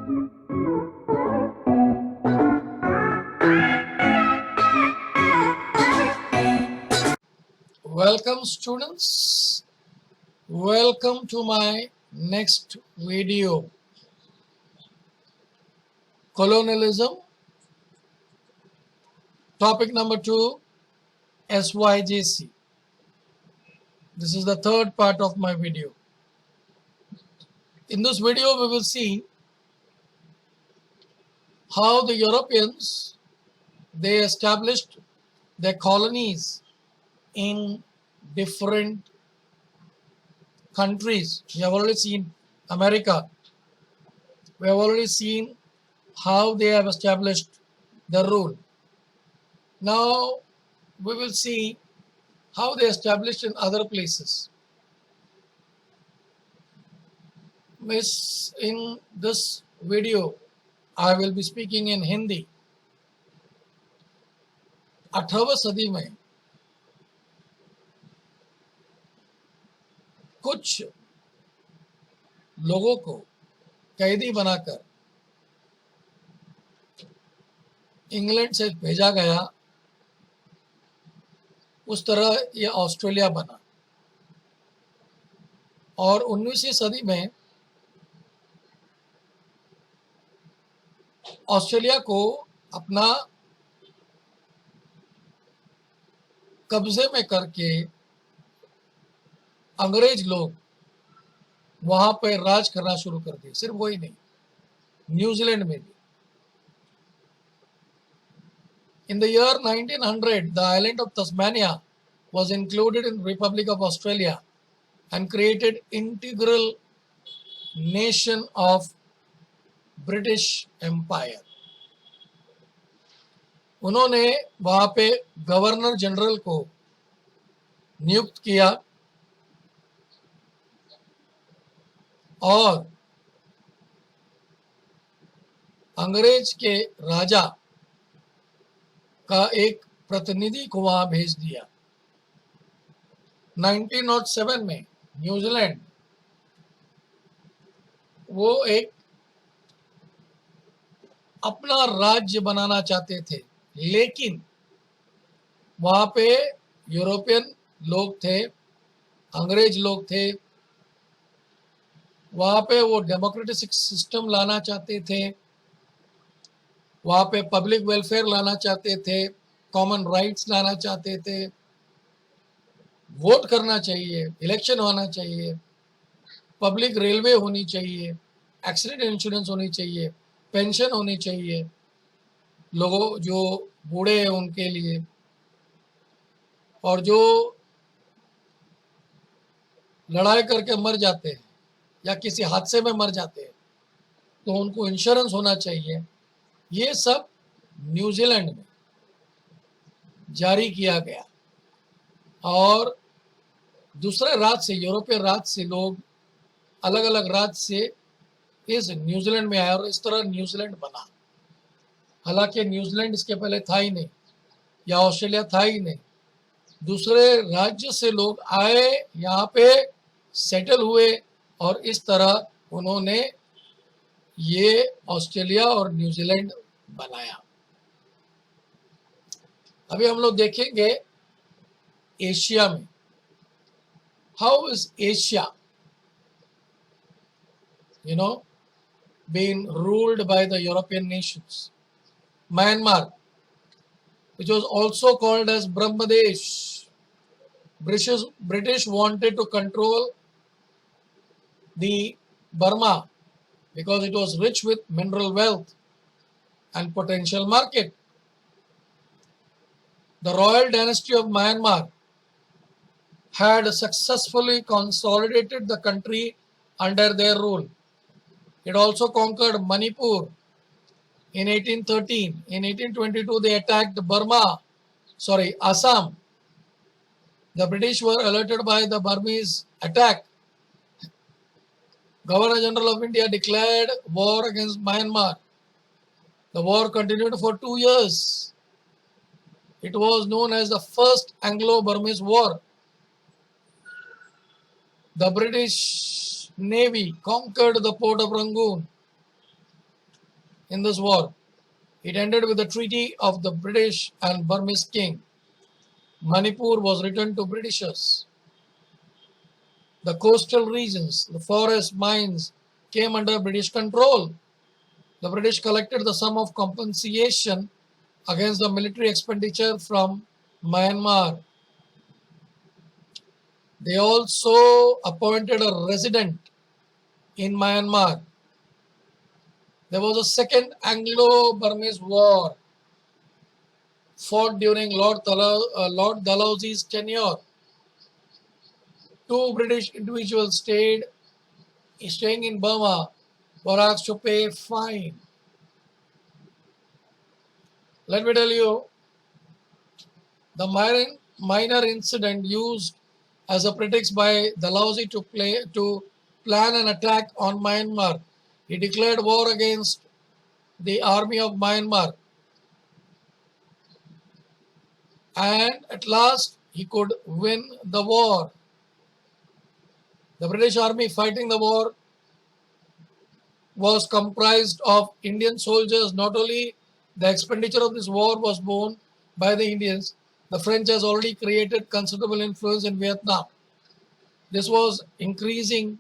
Welcome students, welcome to my next video. Colonialism, topic number 2, SYJC. This is the third part of my video. In this video we will see how the Europeans, they established their colonies in different countries. We have already seen America. We have already seen how they have established the rule. Now we will see how they established in other places. In this video I will be speaking in Hindi. 18वीं सदी में कुछ लोगों को कैदी बनाकर England से भेजा गया, उस तरह यह ऑस्ट्रेलिया बना। और 19वीं सदी में ऑस्ट्रेलिया को अपना कब्जे में करके अंग्रेज लोग वहां पर राज करना शुरू कर दिए। सिर्फ वही नहीं, न्यूजीलैंड में भी। In the year 1900, the island of Tasmania was included in Republic of Australia and created integral nation of British Empire. उन्होंने वहां पे गवर्नर जनरल को नियुक्त किया और अंग्रेज के राजा का एक प्रतिनिधि को वहां भेज दिया। 1907 में न्यूजीलैंड वो एक अपना राज्य बनाना चाहते थे, लेकिन वहां पे यूरोपियन लोग थे, अंग्रेज लोग थे। वहां पे वो डेमोक्रेटिक सिस्टम लाना चाहते थे, वहां पे पब्लिक वेलफेयर लाना चाहते थे, कॉमन राइट्स लाना चाहते थे, वोट करना चाहिए, इलेक्शन होना चाहिए, पब्लिक रेलवे होनी चाहिए, एक्सीडेंट इंश्योरेंस होनी चाहिए, पेंशन होनी चाहिए लोगों जो बूढ़े हैं उनके लिए, और जो लड़ाई करके मर जाते हैं या किसी हादसे में मर जाते हैं तो उनको इंश्योरेंस होना चाहिए। ये सब न्यूजीलैंड में जारी किया गया और दूसरे राज्य से, यूरोपीय राज्य से लोग, अलग अलग राज्य से इस न्यूजीलैंड में आए और इस तरह न्यूजीलैंड बना। हालांकि न्यूजीलैंड इसके पहले था ही नहीं, या ऑस्ट्रेलिया था ही नहीं। दूसरे राज्य से लोग आए, यहाँ पे सेटल हुए और इस तरह उन्होंने ये ऑस्ट्रेलिया और न्यूजीलैंड बनाया। अभी हम लोग देखेंगे एशिया में, how is Asia being ruled by the European nations. Myanmar, which was also called as Brahmadesh, British wanted to control the Burma because it was rich with mineral wealth and potential market. The royal dynasty of Myanmar had successfully consolidated the country under their rule. It also conquered Manipur in 1813. In 1822, they attacked Assam. The British were alerted by the Burmese attack. Governor General of India declared war against Myanmar. The war continued for 2 years. It was known as the First Anglo-Burmese War. The British Navy conquered the port of Rangoon. in this war. It ended with the Treaty of the British and Burmese King. Manipur was returned to Britishers. The coastal regions, the forest mines came under British control. The British collected the sum of compensation against the military expenditure from Myanmar. They also appointed a resident in Myanmar. There was a second Anglo-Burmese war fought during Lord Dalhousie's tenure. Two British individuals staying in Burma were asked to pay fine. Let me tell you, the minor incident used as a pretext by Dalhousie to plan an attack on Myanmar. He declared war against the army of Myanmar. And at last, he could win the war. The British army fighting the war was comprised of Indian soldiers. Not only the expenditure of this war was borne by the Indians, the French has already created considerable influence in Vietnam. This was increasing,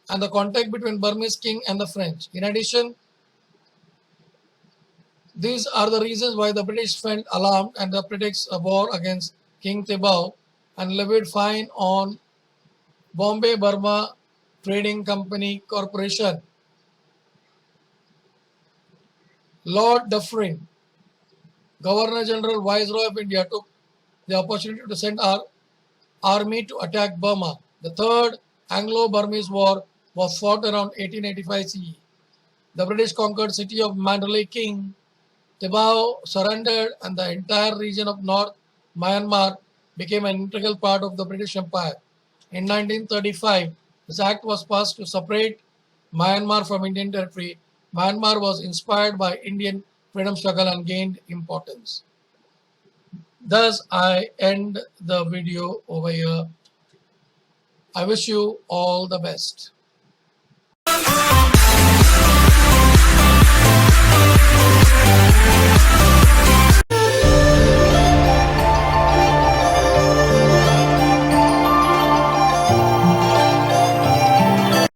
and the contact between Burmese king and the French. In addition, these are the reasons why the British felt alarmed and the predicts a war against King Thibaw and levied fine on Bombay Burma Trading Company Corporation. Lord Dufferin, Governor General Viceroy of India, took the opportunity to send our army to attack Burma. The Third Anglo-Burmese War was fought around 1885 CE. The British conquered city of Mandalay. King Thibaw surrendered and the entire region of North Myanmar became an integral part of the British Empire. In 1935, this act was passed to separate Myanmar from Indian territory. Myanmar was inspired by Indian freedom struggle and gained importance. Thus, I end the video over here. I wish you all the best.